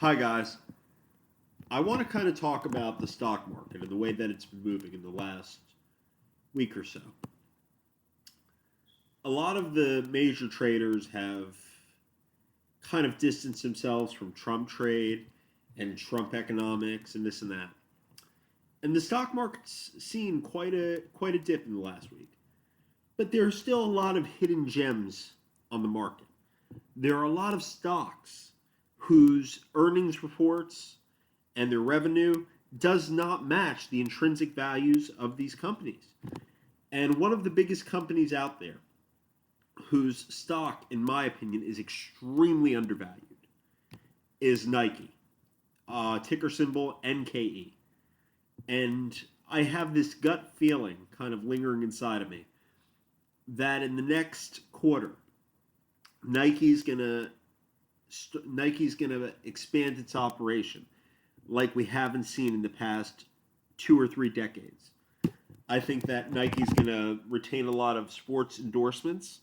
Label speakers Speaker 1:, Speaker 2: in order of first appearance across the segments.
Speaker 1: Hi, guys. I want to kind of talk about the stock market and the way that it's been moving in the last week or so. A lot of the major traders have kind of distanced themselves from Trump trade and Trump economics and this and that. And the stock market's seen quite a dip in the last week. But there are still a lot of hidden gems on the market. There are a lot of stocks whose earnings reports and their revenue does not match the intrinsic values of these companies. And one of the biggest companies out there, whose stock, in my opinion, is extremely undervalued, is Nike, ticker symbol NKE. And I have this gut feeling kind of lingering inside of me that in the next quarter, Nike's gonna Nike's gonna expand its operation like we haven't seen in the past 2 or 3 decades. I think that Nike's going to retain a lot of sports endorsements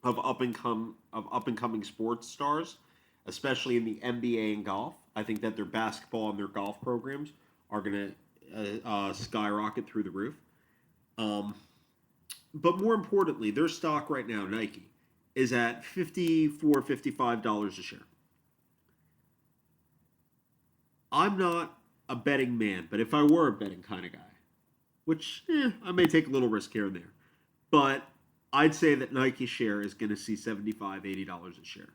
Speaker 1: of up and coming sports stars, especially in the NBA and golf. I think that their basketball and their golf programs are going to skyrocket through the roof. Um, but more importantly, their stock right now, Nike, is at $54, $55 a share. I'm not a betting man, but if I were a betting kind of guy, which I may take a little risk here and there, but I'd say that Nike share is going to see $75, $80 a share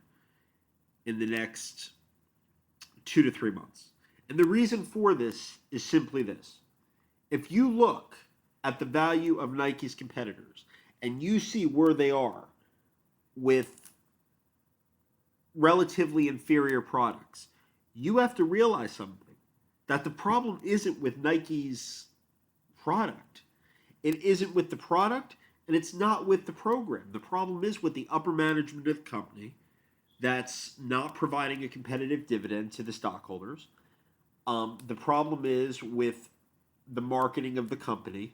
Speaker 1: in the next 2 to 3 months. And the reason for this is simply this. If you look at the value of Nike's competitors and you see where they are with relatively inferior products, you have to realize something that the problem isn't with Nike's product. It isn't with the product and it's not with the program. The problem is with the upper management of the company that's not providing a competitive dividend to the stockholders. The problem is with the marketing of the company.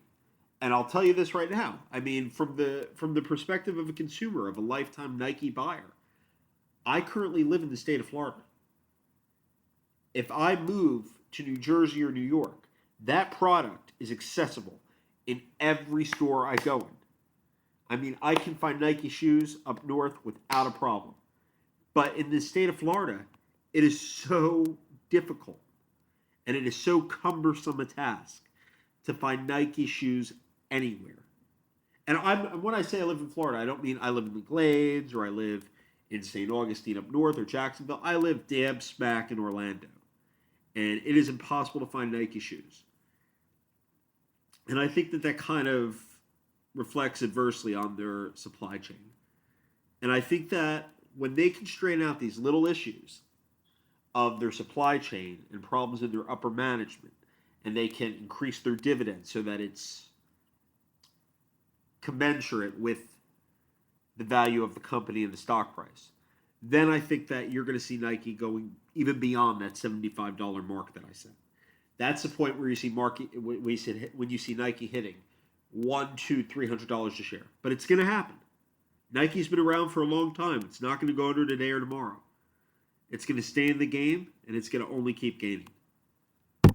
Speaker 1: And I'll tell you this right now. I mean, from the perspective of a consumer, of a lifetime Nike buyer, I currently live in the state of Florida. If I move to New Jersey or New York, that product is accessible in every store I go in. I mean, I can find Nike shoes up north without a problem. But in the state of Florida, it is so difficult and it is so cumbersome a task to find Nike shoes anywhere. And when I say I live in Florida, I don't mean I live in the Glades or I live in St. Augustine up north or Jacksonville. I live dab smack in Orlando. And it is impossible to find Nike shoes. And I think that kind of reflects adversely on their supply chain. And I think that when they can straighten out these little issues of their supply chain and problems in their upper management, and they can increase their dividend so that it's commensurate with the value of the company and the stock price, then I think that you're going to see Nike going even beyond that $75 mark that I said. That's the point where you see when you see Nike hitting one, two, $300 a share. But it's going to happen. Nike's been around for a long time. It's not going to go under today or tomorrow. It's going to stay in the game, and it's going to only keep gaining.